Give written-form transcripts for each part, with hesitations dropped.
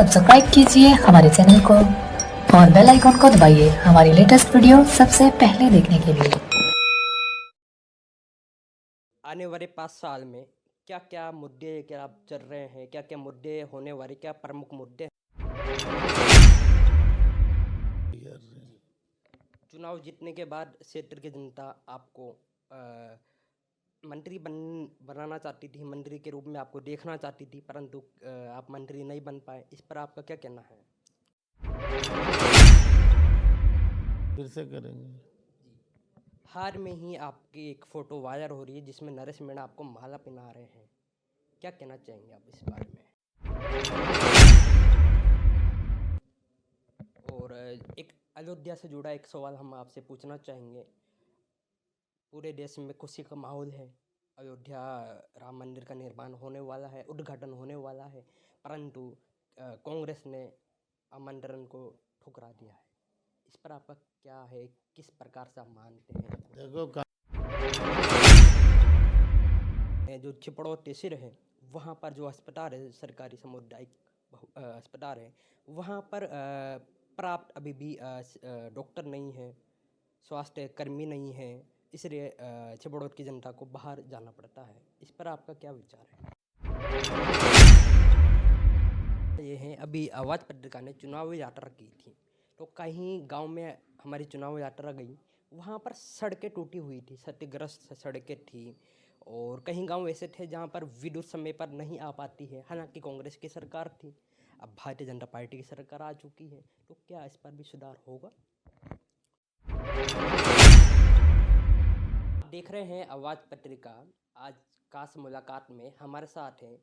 Subscribe कीजिए हमारे channel को और बेल आइकॉन को दबाइए हमारी लेटेस्ट वीडियो सबसे पहले देखने के लिए। आने वाले 5 साल में क्या क्या मुद्दे क्या चल रहे हैं, क्या क्या मुद्दे होने वाले, क्या प्रमुख मुद्दे हैं? चुनाव जीतने के बाद क्षेत्र की जनता आपको मंत्री बनाना चाहती थी, मंत्री के रूप में आपको देखना चाहती थी, परंतु आप मंत्री नहीं बन पाए। इस पर आपका क्या कहना है? फिर से करेंगे। हाल में ही आपकी एक फ़ोटो वायरल हो रही है जिसमें नरेश मीणा आपको माला पहना रहे हैं, क्या कहना चाहेंगे आप इस बारे में? और एक अयोध्या से जुड़ा एक सवाल हम आपसे पूछना चाहेंगे। पूरे देश में खुशी का माहौल है, अयोध्या राम मंदिर का निर्माण होने वाला है, उद्घाटन होने वाला है, परंतु कांग्रेस ने आमंत्रण को ठुकरा दिया है। इस पर आपका क्या है, किस प्रकार से आप मानते हैं? देखो जो चिपड़ो तहसील है वहाँ पर जो अस्पताल है, सरकारी सामुदायिक अस्पताल है, वहाँ पर प्राप्त अभी भी डॉक्टर नहीं है, स्वास्थ्य कर्मी नहीं है, इसलिए चिपड़ोद की जनता को बाहर जाना पड़ता है। इस पर आपका क्या विचार है? ये है, अभी आवाज़ पत्रिका ने चुनावी यात्रा की थी, तो कहीं गांव में हमारी चुनाव यात्रा गई, वहाँ पर सड़कें टूटी हुई थी, क्षतिग्रस्त सड़कें थी, और कहीं गांव ऐसे थे जहाँ पर विद्युत समय पर नहीं आ पाती है। हालांकि कांग्रेस की सरकार थी, अब भारतीय जनता पार्टी की सरकार आ चुकी है, तो क्या इस पर भी सुधार होगा? देख रहे हैं आवाज़ पत्रिका। आज खास मुलाकात में हमारे साथ हैं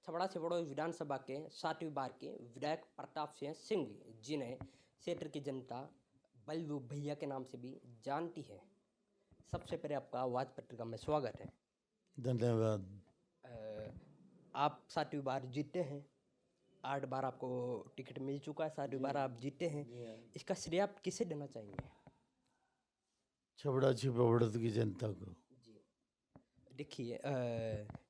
छबड़ा छिबड़ो विधानसभा के 7वीं बार के विधायक प्रताप सिंह सिंह जी, जिन्हें क्षेत्र की जनता बल्लू भैया के नाम से भी जानती है। सबसे पहले आपका आवाज़ पत्रिका में स्वागत है। धन्यवाद। आप 7वीं बार जीते हैं, 8 बार आपको टिकट मिल चुका है, 7वीं बार आप जीते हैं। इसका श्रेय आप किसे देना चाहेंगे? छबड़ा छिपड़द की जनता को। जी, देखिए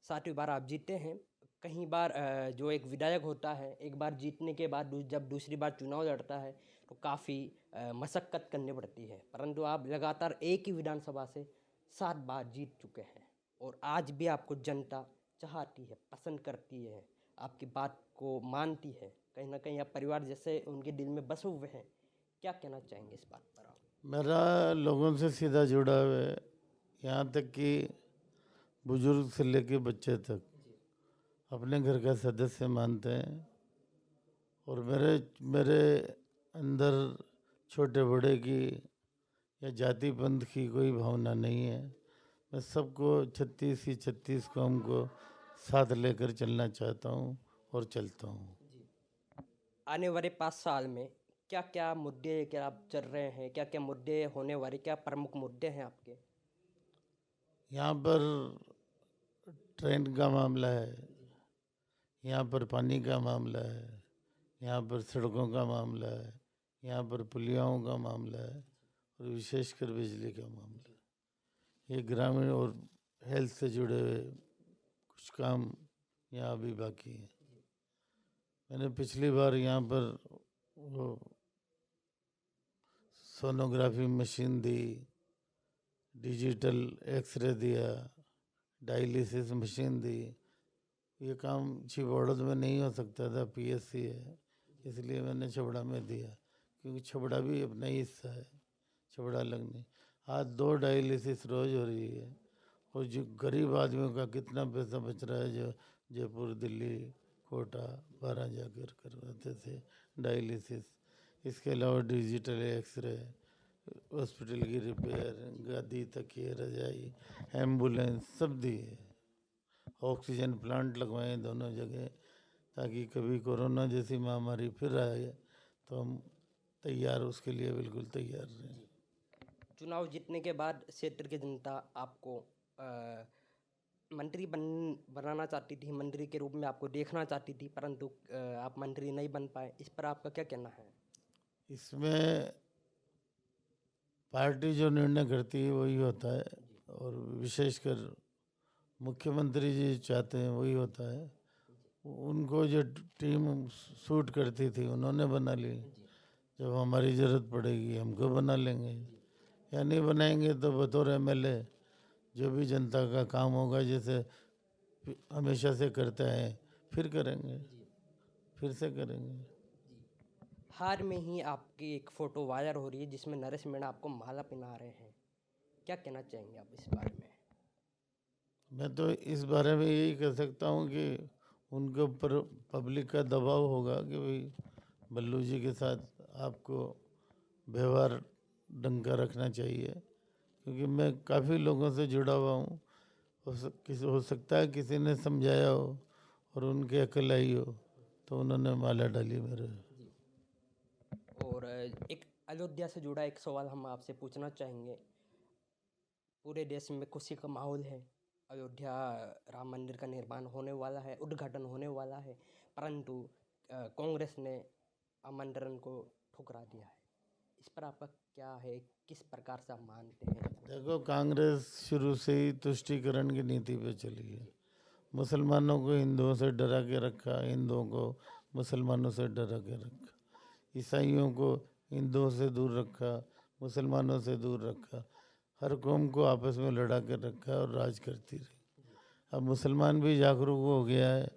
7वीं बार आप जीते हैं। कहीं बार जो एक विधायक होता है, एक बार जीतने के बाद जब दूसरी बार चुनाव लड़ता है तो काफ़ी मशक्क़त करनी पड़ती है, परंतु आप लगातार एक ही विधानसभा से 7 बार जीत चुके हैं, और आज भी आपको जनता चाहती है, पसंद करती है, आपकी बात को मानती है। कहीं ना कहीं आप परिवार जैसे उनके दिल में बसे हुए हैं। क्या कहना चाहेंगे इस बात पर आप? मेरा लोगों से सीधा जुड़ा हुआ है, यहाँ तक कि बुजुर्ग से लेके बच्चे तक अपने घर का सदस्य मानते हैं, और मेरे अंदर छोटे बड़े की या जाति पंथ की कोई भावना नहीं है। मैं सबको 36 कौम को साथ लेकर चलना चाहता हूँ और चलता हूँ। आने वाले 5 साल में क्या क्या मुद्दे क्या आप चल रहे हैं, क्या क्या मुद्दे होने वाले, क्या प्रमुख मुद्दे हैं आपके? यहाँ पर ट्रेन का मामला है, यहाँ पर पानी का मामला है, यहाँ पर सड़कों का मामला है, यहाँ पर पुलियाओं का मामला है, और विशेषकर बिजली का मामला है। ये ग्रामीण और हेल्थ से जुड़े हुए कुछ काम यहाँ अभी बाकी हैं। मैंने पिछली बार यहाँ पर वो सोनोग्राफी मशीन दी, डिजिटल एक्सरे दिया, डायलिसिस मशीन दी। ये काम छिबड़द में नहीं हो सकता था, पीएससी है, इसलिए मैंने छबड़ा में दिया, क्योंकि छबड़ा भी अपना ही हिस्सा है, छबड़ा लगने। आज 2 डायलिसिस रोज हो रही है, और जो गरीब आदमियों का कितना पैसा बच रहा है, जो जयपुर, दिल्ली, कोटा, 12 जाकर करवाते थे डायलिसिस। इसके अलावा डिजिटल एक्सरे, हॉस्पिटल की रिपेयर, गादी, तकिए, रजाई, एम्बुलेंस सब दिए। ऑक्सीजन प्लांट लगवाएं दोनों जगह, ताकि कभी कोरोना जैसी महामारी फिर आए तो हम तैयार, उसके लिए बिल्कुल तैयार रहें। चुनाव जीतने के बाद क्षेत्र की जनता आपको मंत्री बनाना चाहती थी, मंत्री के रूप में आपको देखना चाहती थी, परंतु आप मंत्री नहीं बन पाए। इस पर आपका क्या कहना है? इसमें पार्टी जो निर्णय करती है वही होता है, और विशेषकर मुख्यमंत्री जी चाहते हैं वही होता है। उनको जो टीम सूट करती थी उन्होंने बना ली। जब हमारी ज़रूरत पड़ेगी हमको बना लेंगे, या नहीं बनाएंगे तो बतौर एमएलए जो भी जनता का काम होगा जैसे हमेशा से करते हैं फिर करेंगे, फिर से करेंगे। हाल में ही आपकी एक फ़ोटो वायरल हो रही है जिसमें नरेश मीणा आपको माला पहना रहे हैं, क्या कहना चाहेंगे आप इस बारे में? मैं तो इस बारे में यही कह सकता हूँ कि उनके ऊपर पब्लिक का दबाव होगा कि भाई बल्लू जी के साथ आपको व्यवहार ढंग का रखना चाहिए, क्योंकि मैं काफ़ी लोगों से जुड़ा हुआ हूँ। हो सकता है किसी ने समझाया हो और उनके अकल आई हो तो उन्होंने माला डाली मेरे। और एक अयोध्या से जुड़ा एक सवाल हम आपसे पूछना चाहेंगे। पूरे देश में खुशी का माहौल है, अयोध्या राम मंदिर का निर्माण होने वाला है, उद्घाटन होने वाला है, परंतु कांग्रेस ने आमंत्रण को ठुकरा दिया है। इस पर आपका क्या है, किस प्रकार से आप मानते हैं? देखो, कांग्रेस शुरू से ही तुष्टीकरण की नीति पे चली है। मुसलमानों को हिंदुओं से डरा के रखा, हिंदुओं को मुसलमानों से डरा के रखा, ईसाइयों को हिंदुओं से दूर रखा, मुसलमानों से दूर रखा, हर कौम को आपस में लड़ा कर रखा और राज करती रही। अब मुसलमान भी जागरूक हो गया है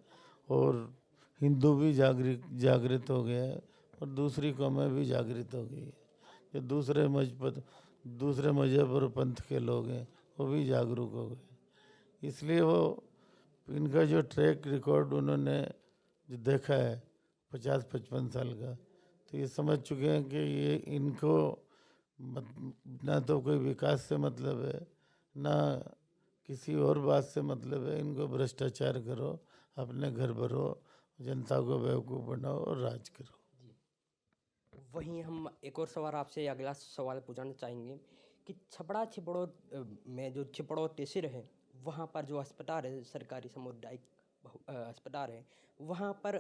और हिंदू भी जागृत हो गया है और दूसरी कौमें भी जागृत हो गई है। जो दूसरे मजहब और पंथ के लोग हैं वो भी जागरूक हो गए। इसलिए वो इनका जो ट्रैक रिकॉर्ड उन्होंने जो देखा है 50-55 साल का, तो ये समझ चुके हैं कि ये इनको ना तो कोई विकास से मतलब है ना किसी और बात से मतलब है। इनको भ्रष्टाचार करो, अपने घर भरो, जनता को बेवकूफ़ बनाओ और राज करो। वहीं हम एक और सवाल आपसे अगला सवाल पूछना चाहेंगे कि छपड़ा छिपड़ो में जो छिपड़ो तहसील है वहाँ पर जो अस्पताल है, सरकारी सामुदायिक अस्पताल है, वहाँ पर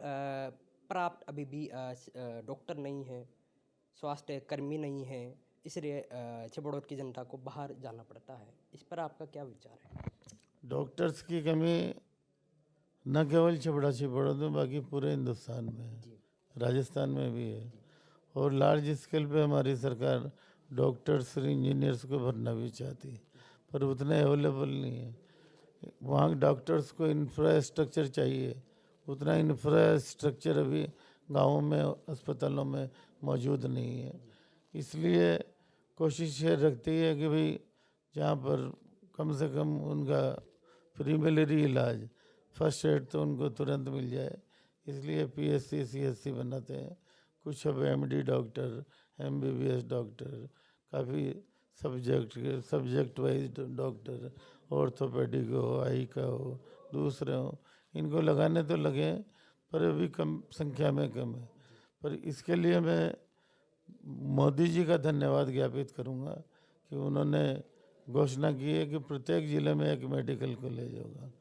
प्राप्त अभी भी डॉक्टर नहीं है, स्वास्थ्य कर्मी नहीं है, इसलिए छिपड़ोत की जनता को बाहर जाना पड़ता है। इस पर आपका क्या विचार है? डॉक्टर्स की कमी न केवल छपड़ा छिपड़ा में बाकी पूरे हिंदुस्तान में है, राजस्थान में भी है। और लार्ज स्केल पे हमारी सरकार डॉक्टर्स और इंजीनियर्स को भरना भी चाहती है, पर उतने अवेलेबल नहीं है। वहाँ डॉक्टर्स को इंफ्रास्ट्रक्चर चाहिए, उतना इंफ्रास्ट्रक्चर अभी गाँवों में अस्पतालों में मौजूद नहीं है। इसलिए कोशिश ये रखती है कि भाई जहाँ पर कम से कम उनका प्रीमिलरी इलाज, फर्स्ट एड तो उनको तुरंत मिल जाए, इसलिए पीएससी सीएससी बनाते हैं। कुछ अब एमडी डॉक्टर, एमबीबीएस डॉक्टर, काफ़ी सब्जेक्ट वाइज डॉक्टर, ऑर्थोपेडिक हो, आई का हो, दूसरे हो, इनको लगाने तो लगे हैं पर अभी कम संख्या में कम है। पर इसके लिए मैं मोदी जी का धन्यवाद ज्ञापित करूंगा कि उन्होंने घोषणा की है कि प्रत्येक ज़िले में एक मेडिकल कॉलेज होगा।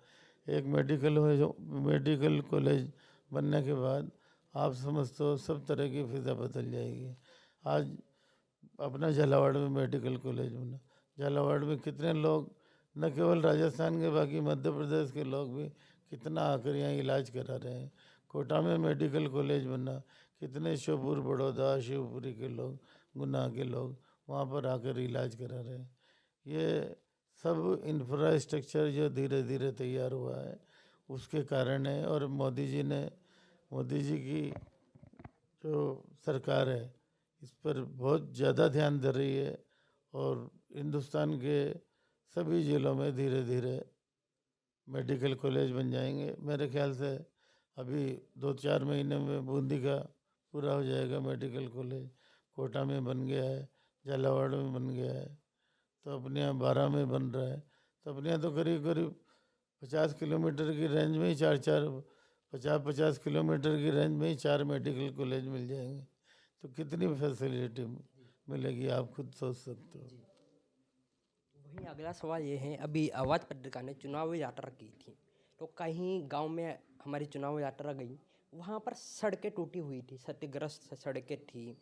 एक मेडिकल कॉलेज बनने के बाद आप समझते हो सब तरह की फिजा बदल जाएगी। आज अपना झालावाड़ में मेडिकल कॉलेज बना, झालावाड़ में कितने लोग न केवल राजस्थान के बाकी मध्य प्रदेश के लोग भी कितना आकर यहाँ इलाज करा रहे हैं। कोटा में मेडिकल कॉलेज बना, कितने श्योपुर, बड़ौदा, शिवपुरी के लोग, गुना के लोग वहाँ पर आकर इलाज करा रहे हैं। ये सब इंफ्रास्ट्रक्चर जो धीरे धीरे तैयार हुआ है उसके कारण है। और मोदी जी की जो सरकार है इस पर बहुत ज़्यादा ध्यान दे रही है और हिंदुस्तान के सभी ज़िलों में धीरे धीरे मेडिकल कॉलेज बन जाएंगे। मेरे ख्याल से अभी 2-4 महीने में बूंदी का पूरा हो जाएगा मेडिकल कॉलेज, कोटा में बन गया है, झालावाड़ में बन गया है, तो अपने यहाँ 12 में बन रहा है। तो अपने यहाँ तो करीब करीब 50 किलोमीटर की रेंज में ही 50 किलोमीटर की रेंज में ही 4 मेडिकल कॉलेज मिल जाएंगे, तो कितनी फैसिलिटी मिलेगी आप खुद सोच सकते हो। वहीं अगला सवाल ये है, अभी आवाज़ पत्रिका ने चुनावी यात्रा की थी, तो कहीं गांव में हमारी चुनाव यात्रा गई, वहाँ पर सड़कें टूटी हुई थी, क्षतिग्रस्त सड़कें थी,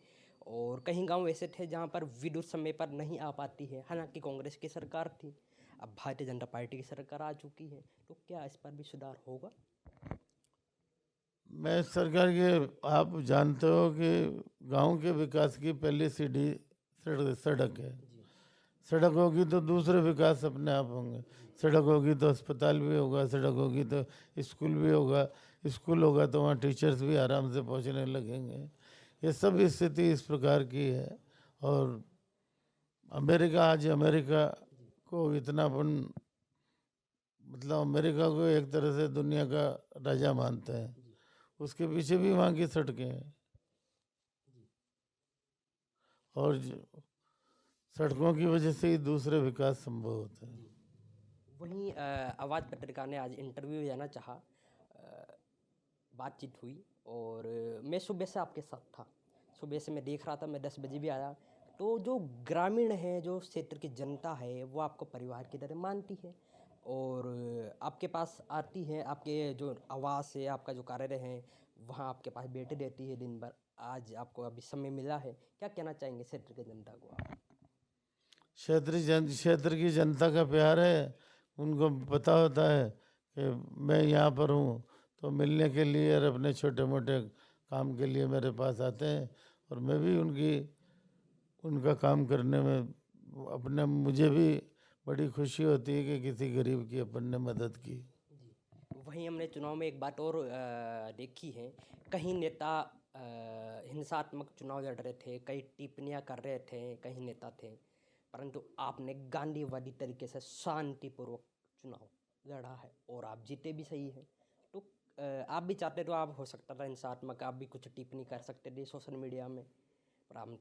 और कहीं गांव ऐसे थे जहाँ पर विद्युत समय पर नहीं आ पाती है। हालांकि कांग्रेस की सरकार थी, अब भारतीय जनता पार्टी की सरकार आ चुकी है, तो क्या इस पर भी सुधार होगा? मैं सरकार के, आप जानते हो कि गांव के विकास की पहली सीढ़ी सड़क है। सड़क होगी तो दूसरे विकास अपने आप होंगे। सड़क होगी तो अस्पताल भी होगा, सड़क होगी तो स्कूल भी होगा, स्कूल होगा तो वहाँ टीचर्स भी आराम से पहुँचने लगेंगे। ये सब स्थिति इस प्रकार की है। और अमेरिका को इतना अपन, मतलब अमेरिका को एक तरह से दुनिया का राजा मानते हैं, उसके पीछे भी वहाँ की सड़कें हैं। और सड़कों की वजह से ही दूसरे विकास संभव होते हैं। वहीं आवाज़ पत्रिका ने आज इंटरव्यू लेना चाहा, बातचीत हुई और मैं सुबह से आपके साथ था। सुबह से मैं देख रहा था, मैं 10 बजे भी आया। तो जो ग्रामीण है, जो क्षेत्र की जनता है, वो आपको परिवार की तरह मानती है और आपके पास आती है। आपके जो आवास है, आपका जो कार्यालय है, वहाँ आपके पास बैठे रहती है दिन भर। आज आपको अभी समय मिला है, क्या कहना चाहेंगे क्षेत्र की जनता को आप? क्षेत्र की जनता का प्यार है। उनको पता होता है कि मैं यहाँ पर हूँ, तो मिलने के लिए और अपने छोटे मोटे काम के लिए मेरे पास आते हैं। और मैं भी उनका काम करने में मुझे भी बड़ी खुशी होती है कि किसी गरीब की अपन ने मदद की। वहीं हमने चुनाव में एक बात और देखी है, कहीं नेता हिंसात्मक चुनाव लड़ रहे थे, कई टिप्पणियां कर रहे थे, कहीं नेता थे, परंतु आपने गांधीवादी तरीके से शांतिपूर्वक चुनाव लड़ा है और आप जीते भी सही है। तो आप भी चाहते तो आप हो सकता था हिंसात्मक, आप भी कुछ टिप्पणी कर सकते थे सोशल मीडिया में, पर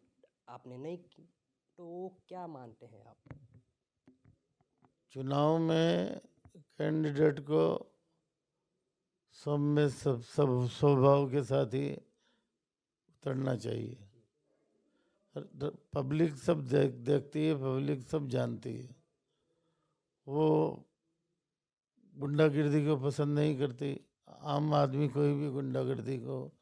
आपने नहीं की। तो क्या मानते हैं आप? चुनाव में कैंडिडेट को सब स्वभाव के साथ ही उतरना चाहिए। पब्लिक सब देखती है, पब्लिक सब जानती है। वो गुंडागिर्दी को पसंद नहीं करती। आम आदमी कोई भी गुंडागिर्दी को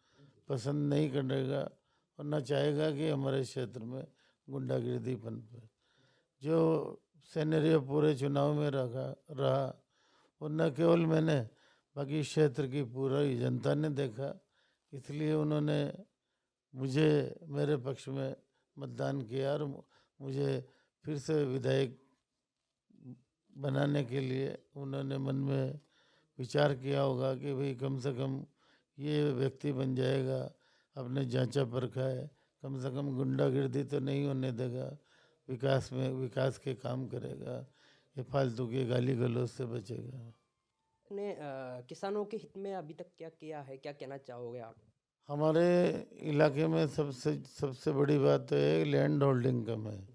पसंद नहीं करेगा और न चाहेगा कि हमारे क्षेत्र में गुंडागिर्दी पनपे। जो सिनेरियो पूरे चुनाव में रहा वो न केवल मैंने, बाकी क्षेत्र की पूरी जनता ने देखा। इसलिए उन्होंने मुझे मेरे पक्ष में मतदान किया और मुझे फिर से विधायक बनाने के लिए उन्होंने मन में विचार किया होगा कि भाई कम से कम ये व्यक्ति बन जाएगा, अपने जांचा परखा है, कम से कम गुंडागिर्दी तो नहीं होने देगा, विकास के काम करेगा, ये फालतू के गाली गलौज से बचेगा। आपने किसानों के हित में अभी तक क्या किया है, क्या कहना चाहोगे आप? हमारे इलाके में सबसे बड़ी बात तो है लैंड होल्डिंग कम है।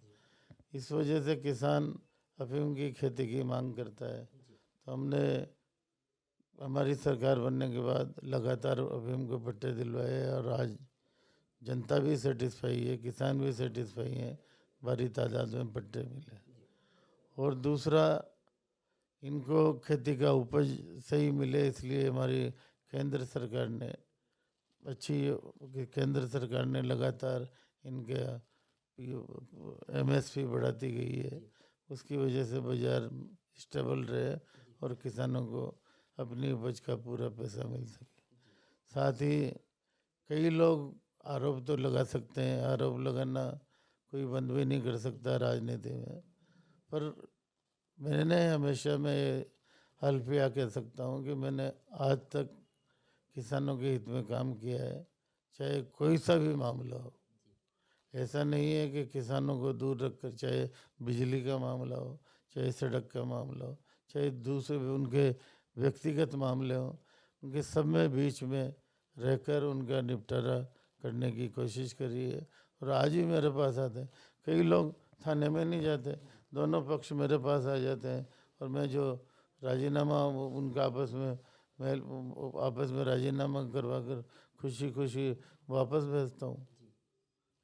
इस वजह से किसान अफीम की खेती की मांग करता है। तो हमने हमारी सरकार बनने के बाद लगातार अफीम को पट्टे दिलवाए और आज जनता भी सेटिस्फाई है, किसान भी सेटिस्फाई हैं, भारी तादाद में पट्टे मिले। और दूसरा, इनको खेती का उपज सही मिले, इसलिए हमारी केंद्र सरकार ने लगातार इनके MSP बढ़ाती गई है। उसकी वजह से बाजार स्टेबल रहे और किसानों को अपनी उपज का पूरा पैसा मिल सके। साथ ही कई लोग आरोप तो लगा सकते हैं, आरोप लगाना कोई बंद भी नहीं कर सकता राजनीति में, पर मैंने हमेशा मैं हल्फिया कह सकता हूँ कि मैंने आज तक किसानों के हित में काम किया है, चाहे कोई सा भी मामला हो। ऐसा नहीं है कि किसानों को दूर रखकर, चाहे बिजली का मामला हो, चाहे सड़क का मामला हो, चाहे दूसरे भी उनके व्यक्तिगत मामले हों, उनके सब में बीच में रहकर उनका निपटारा करने की कोशिश करी है। और आज भी मेरे पास आते हैं, कई लोग थाने में नहीं जाते, दोनों पक्ष मेरे पास आ जाते हैं और मैं जो राजीनामा उनका आपस में राजीनामा करवा कर खुशी खुशी वापस भेजता हूँ।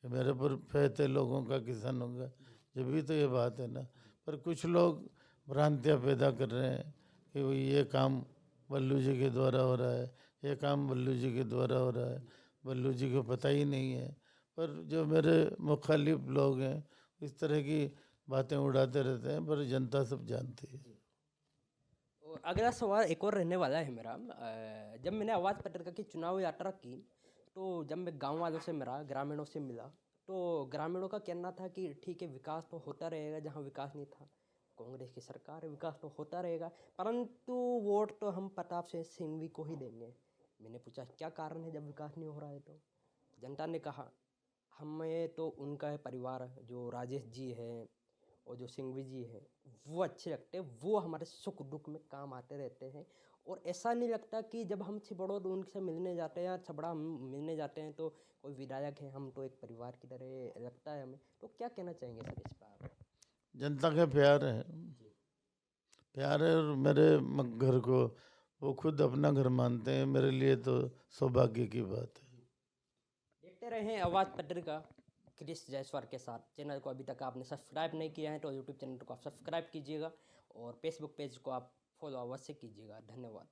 कि मेरे पर फेथ है लोगों का, किसानों का, जब भी तो ये बात है ना। पर कुछ लोग भ्रांतियाँ पैदा कर रहे हैं कि वो ये काम बल्लू जी के द्वारा हो रहा है, ये काम बल्लू जी के द्वारा हो रहा है, बल्लू जी को पता ही नहीं है। पर जो मेरे मुखालिफ लोग हैं इस तरह की बातें उड़ाते रहते हैं, पर जनता सब जानती है। तो अगला सवाल एक और रहने वाला है मेरा। जब मैंने आवाज़ पत्रिका की चुनाव यात्रा की, तो जब मैं गांव वालों से मिला, ग्रामीणों से मिला, तो ग्रामीणों का कहना था कि ठीक है, विकास तो होता रहेगा जहां विकास नहीं था। कांग्रेस की सरकार है, विकास तो होता रहेगा, परंतु वोट तो हम प्रताप सिंह सिंघवी को ही देंगे। मैंने पूछा क्या कारण है जब विकास नहीं हो रहा है? तो जनता ने कहा हमें तो उनका है परिवार, जो राजेश जी है और जो सिंघवी जी है, वो अच्छे लगते हैं, वो हमारे सुख दुख में काम आते रहते हैं। और ऐसा नहीं लगता कि जब हम छिबड़ों उनसे मिलने जाते हैं या छबड़ा हम मिलने जाते हैं तो कोई विधायक है, हम तो एक परिवार की तरह लगता है हमें। तो क्या कहना चाहेंगे सर इस पर? जनता का प्यार है, प्यार है। और मेरे घर को वो खुद अपना घर मानते हैं, मेरे लिए तो सौभाग्य की बात है। देखते रहे आवाज़ पत्रिका क्रिस जायसवाल के साथ। चैनल को अभी तक आपने सब्सक्राइब नहीं किया है तो यूट्यूब चैनल को आप सब्सक्राइब कीजिएगा और फेसबुक पेज को आप फॉलो अवश्य कीजिएगा। धन्यवाद।